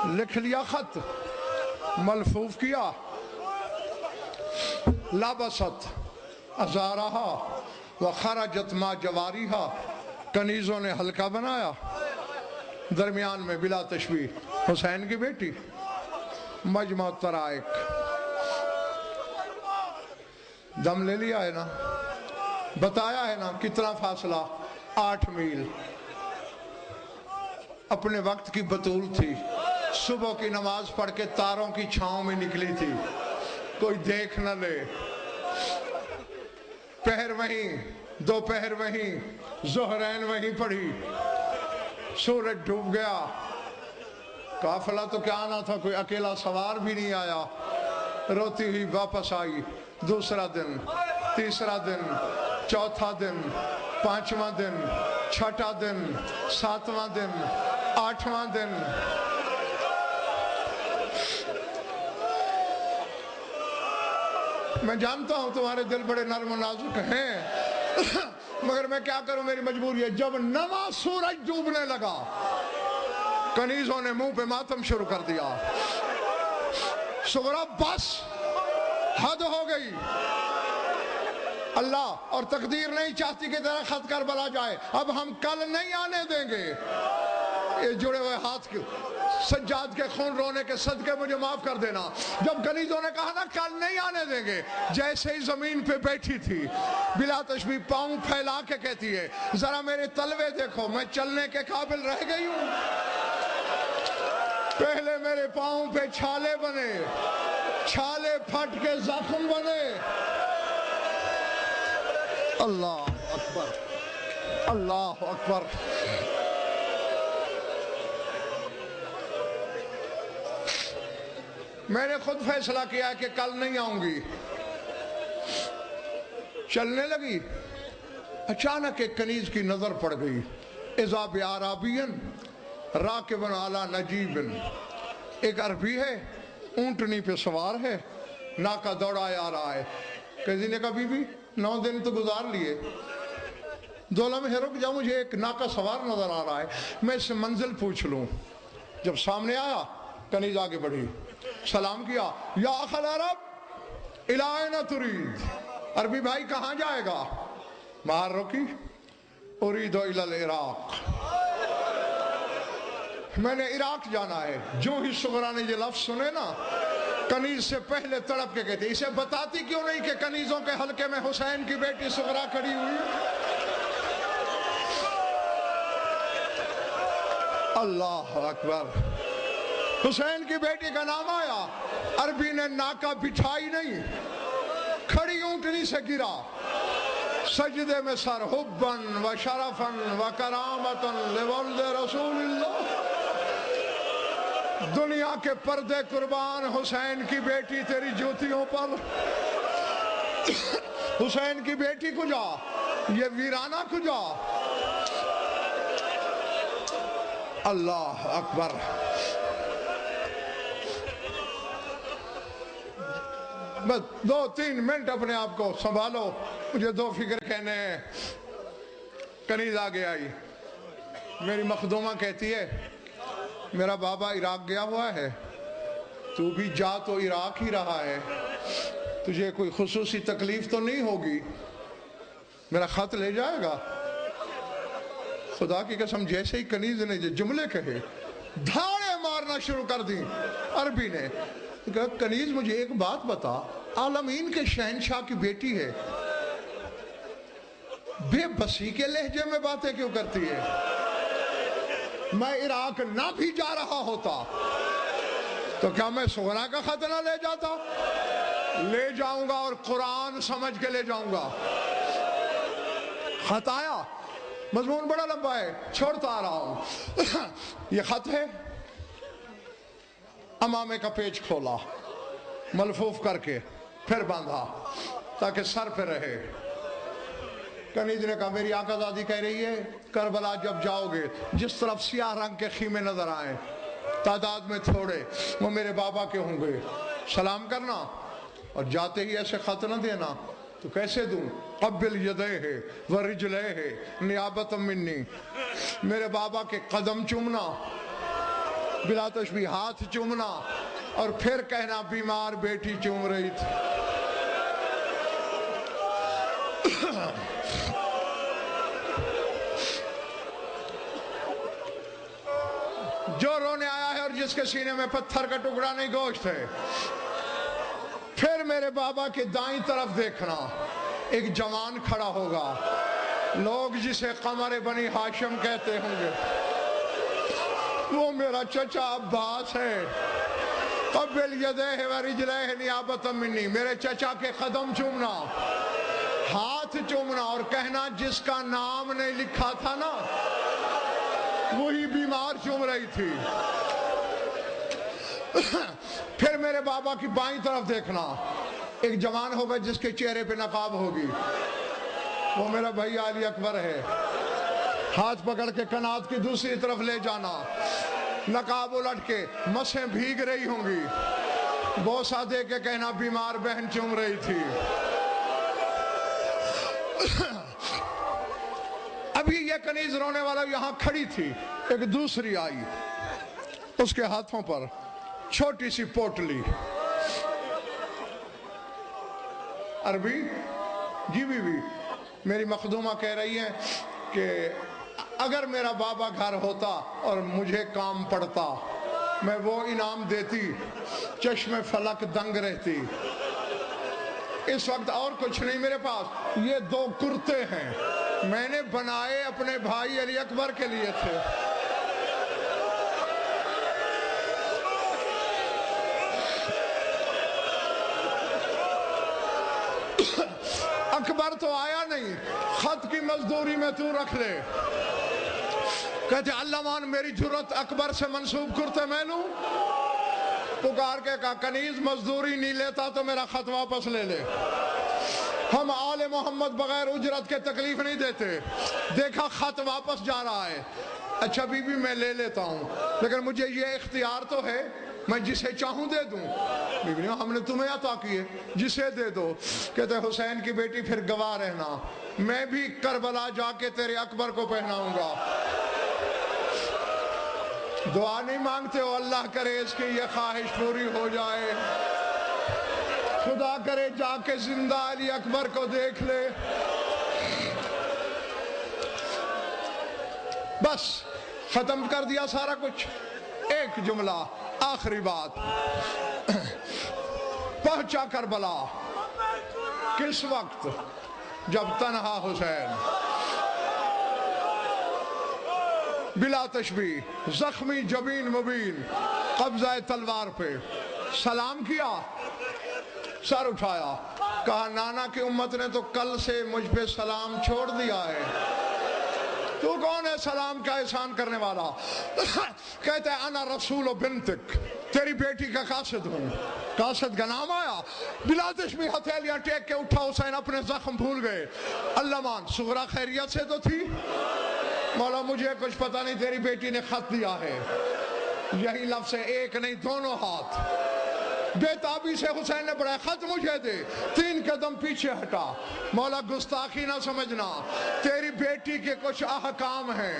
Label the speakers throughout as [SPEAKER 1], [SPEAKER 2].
[SPEAKER 1] لکھ لیا خط، ملفوف کیا، لبست ازارہا وخرجت ما جواریہا، کنیزوں نے حلقہ بنایا، درمیان میں بلا تشبیہ حسین کی بیٹی، مجمع الطرائق، دم لے لیا ہے نا، بتایا ہے نا کتنا فاصلہ، 8 میل، اپنے وقت کی بطول تھی، صبح کی نماز پڑھ کے تاروں کی چھاؤں میں نکلی تھی، کوئی دیکھ نہ لے، پہر وہیں، دوپہر وہیں، ظہرین وہیں پڑھی، سورج ڈوب گیا، قافلہ تو کیا آنا تھا، کوئی اکیلا سوار بھی نہیں آیا، روتی ہوئی واپس آئی، دوسرا دن، تیسرا دن، چوتھا دن، 5واں دن، 6واں دن، 7واں دن، 8واں دن، میں جانتا ہوں تمہارے دل بڑے نرم و نازک ہیں، مگر میں کیا کروں، میری مجبوری ہے۔ جب نواں سورج ڈوبنے لگا، کنیزوں نے منہ پہ ماتم شروع کر دیا، سغرا بس، حد ہو گئی، اللہ اور تقدیر نہیں چاہتی کہ تیرا خط کربلا جائے، اب ہم کل نہیں آنے دیں گے، یہ جڑے ہوئے ہاتھ سجاد کے خون رونے کے صدقے مجھے معاف کر دینا۔ جب کنیزوں نے کہا نا کل نہیں آنے دیں گے، جیسے ہی زمین پہ بیٹھی تھی، بلا تشبیہ پاؤں پھیلا کے کہتی ہے، ذرا میرے تلوے دیکھو، میں چلنے کے قابل رہ گئی ہوں، پہلے میرے پاؤں پہ چھالے بنے، چھالے پھٹ کے زخم بنے۔ اللہ اکبر، اللہ اکبر۔ میں نے خود فیصلہ کیا ہے کہ کل نہیں آؤں گی، چلنے لگی، اچانک ایک کنیز کی نظر پڑ گئی، اذا بعرابی راکب علی نجیب، ایک عربی ہے، اونٹنی پہ سوار ہے، ناکہ دوڑایا آ رہا ہے۔ کسی نے کہا بی بی 9 دن تو گزار لیے، 2 لمحے رک جاؤ، مجھے ایک ناکہ سوار نظر آ رہا ہے، میں اس سے منزل پوچھ لوں۔ جب سامنے آیا، کنیز آگے بڑھی، سلام کیا، یا اخ العرب الی این ترید، عربی بھائی کہاں جائے گا؟ باہر رکی، ارید الی العراق، میں نے عراق جانا ہے۔ جو ہی سغرا نے یہ لفظ سنے نا، کنیز سے پہلے تڑپ کے کہتے، اسے بتاتی کیوں نہیں کہ کنیزوں کے حلقے میں حسین کی بیٹی سغرا کھڑی ہوئی ہے؟ اللہ اکبر، حسین کی بیٹی کا نام آیا، عربی نے ناکہ بٹھائی نہیں، کھڑی اونٹنی سے گرا، سجدے میں سر، حبن و شرفن و کرامتن لولد رسول اللہ، دنیا کے پردے قربان حسین کی بیٹی تیری جوتیوں پر، حسین کی بیٹی کجا، یہ ویرانہ کجا؟ اللہ اکبر۔ بس 2-3 منٹ اپنے آپ کو سنبھالو، مجھے 2 فکر کہنے ہیں۔ کنیز آگے آئی، میری مخدومہ کہتی ہے، میرا بابا عراق گیا ہوا ہے، تو بھی جا تو عراق ہی رہا ہے، تجھے کوئی خصوصی تکلیف تو نہیں ہوگی، میرا خط لے جائے گا؟ خدا کی قسم جیسے ہی کنیز نے جو جملے کہے، دھاڑے مارنا شروع کر دی عربی نے۔ کہا کنیز مجھے ایک بات بتا، عالمین کے شہنشاہ کی بیٹی ہے، بے بسی کے لہجے میں باتیں کیوں کرتی ہے؟ میں عراق نہ بھی جا رہا ہوتا تو کیا میں سغرا کا خط نہ لے جاتا؟ لے جاؤں گا اور قرآن سمجھ کے لے جاؤں گا۔ خط آیا، مضمون بڑا لمبا ہے، چھوڑتا آ رہا ہوں۔ یہ خط ہے، امامے کا پیج کھولا، ملفوف کر کے پھر باندھا تاکہ سر پہ رہے۔ کنیز نے کہا میری آقا زادی کہہ رہی ہے کربلا جب جاؤ گے، جس طرف سیاہ رنگ کے خیمے نظر آئیں، تعداد میں تھوڑے، وہ میرے بابا کے ہوں گے، سلام کرنا، اور جاتے ہی ایسے خط نہ دینا۔ تو کیسے دوں؟ قبل یدیہ ورجلیہ نیابۃ منی، میرے بابا کے قدم چومنا، بلا تشبیہ ہاتھ چومنا اور پھر کہنا بیمار بیٹی چوم رہی تھی. جو رونے آیا ہے اور جس کے سینے میں پتھر کا ٹکڑا نہیں گوشت ہے. پھر میرے بابا کے دائیں طرف دیکھنا، ایک جوان کھڑا ہوگا، لوگ جسے قمر بنی ہاشم کہتے ہوں گے، وہ میرا چچا عباس ہے. قبل یدیہ و رجلیہ نیابۃ منی، میرے چچا کے قدم چومنا، ہاتھ چومنا اور کہنا جس کا نام نہیں لکھا تھا نا وہی بیمار چوم رہی تھی. پھر میرے بابا کی بائیں طرف دیکھنا، ایک جوان ہوگا جس کے چہرے پہ نقاب ہوگی، وہ میرا بھائی علی اکبر ہے. ہاتھ پکڑ کے کنات کی دوسری طرف لے جانا، نقاب الٹ کے، مسیں بھیگ رہی ہوں گی، بوسہ دے کے کہنا بیمار بہن چوم رہی تھی. ابھی یہ کنیز رونے والا یہاں کھڑی تھی، ایک دوسری آئی، اس کے ہاتھوں پر چھوٹی سی پوٹلی. عربی جی بی میری مخدومہ کہہ رہی ہے کہ اگر میرا بابا گھر ہوتا اور مجھے کام پڑتا میں وہ انعام دیتی، چشم فلک دنگ رہتی. اس وقت اور کچھ نہیں میرے پاس، یہ 2 کرتے ہیں، میں نے بنائے اپنے بھائی علی اکبر کے لیے تھے. اکبر تو آیا نہیں، خط کی مزدوری میں تو رکھ لے. کہتے اللہ مان میری جرت اکبر سے منسوب کرتے میں لوں. پکار کے کہا کنیز مزدوری نہیں لیتا تو میرا خط واپس لے لے. ہم آل محمد بغیر اجرت کے تکلیف نہیں دیتے. دیکھا خط واپس جا رہا ہے، اچھا بی بی میں لے لیتا ہوں، لیکن مجھے یہ اختیار تو ہے میں جسے چاہوں دے دوں. بی بی نے ہم نے تمہیں عطا کیے، جسے دے دو. کہتے حسین کی بیٹی پھر گواہ رہنا، میں بھی کربلا جا کے تیرے اکبر کو پہناؤں گا. دعا نہیں مانگتے ہو اللہ کرے اس کی یہ خواہش پوری ہو جائے، خدا کرے جا کے زندہ علی اکبر کو دیکھ لے. بس ختم کر دیا سارا کچھ. ایک جملہ آخری بات. پہنچا کربلا کس وقت؟ جب تنہا حسین بلا تشبیہ زخمی جبین مبین قبضہ تلوار پہ سلام کیا، سر اٹھایا، کہا نانا کی امت نے تو کل سے مجھ پہ سلام چھوڑ دیا ہے، تو کون ہے سلام کا احسان کرنے والا؟ کہتے ہیں انا رسول بنتک، تیری بیٹی کا قاصد ہوں. قاصد کا نام آیا. بلا تشبیہ ہتھیلیاں ٹیک کے اٹھا حسین، اپنے زخم بھول گئے. اللہ مان صغرا خیریت سے تو تھی، مولا مجھے کچھ پتہ نہیں، تیری بیٹی نے خط دیا ہے. یہی لفظ ہے، ایک نہیں دونوں ہاتھ. بے تابی سے حسین نے بڑھایا، خط مجھے دے. 3 قدم پیچھے ہٹا. مولا گستاخی نہ سمجھنا، تیری بیٹی کے کچھ احکام ہیں.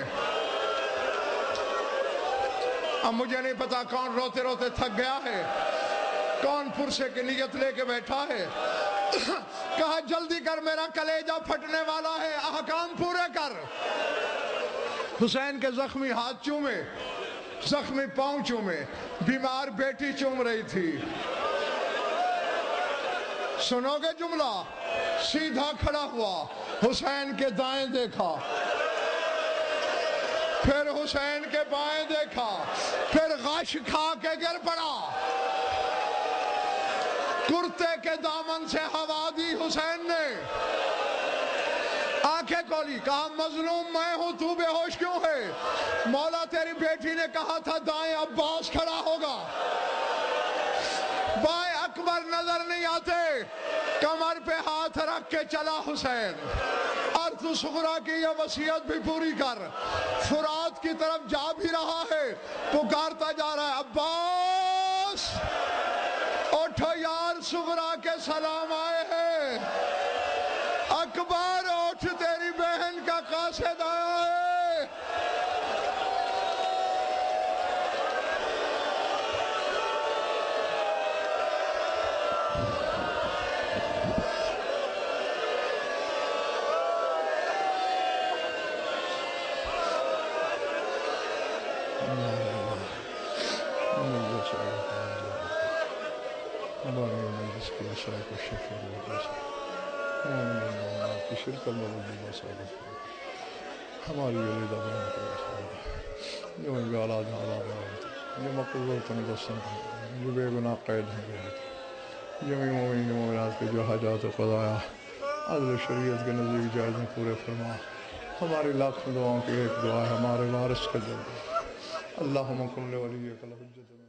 [SPEAKER 1] اب مجھے نہیں پتا کون روتے روتے تھک گیا ہے، کون پرسے کی نیت لے کے بیٹھا ہے. کہا جلدی کر، میرا کلیجہ پھٹنے والا ہے، احکام پورے کر. حسین کے زخمی ہاتھ چومے، زخمی پاؤں چومے، بیمار بیٹی چوم رہی تھی. سنو گے جملہ؟ سیدھا کھڑا ہوا، حسین کے دائیں دیکھا، پھر حسین کے بائیں دیکھا، پھر غش کھا کے گر پڑا. کرتے کے دامن سے ہوا دی حسین نے، آنکھیں کھولی، کہا مظلوم میں ہوں، تو بے ہوش کیوں ہے؟ مولا تیری بیٹی نے کہا تھا دائیں عباس کھڑا ہوگا، بائیں اکبر نظر نہیں آتے. کمر پہ ہاتھ رکھ کے چلا حسین، اور تو صغرا کی یہ وصیت بھی پوری کر. فرات کی طرف جا بھی رہا ہے، پکارتا جا رہا ہے عباس اٹھو یار، صغرا کے سلام آئے ہیں. اکبر اٹھ، تیری بہن کا قاصد آیا ہے. ہماری یہ مقبول یہ بے گناہ قید ہیں جمعی مومنات کے جو حاجات و قضایا عدل شریعت کے نزدیک جائز میں پورے فرما. ہماری لاکھوں دعاؤں کی ایک دعا ہے ہمارے وارث کا جو اللہم کن ولیک الحجۃ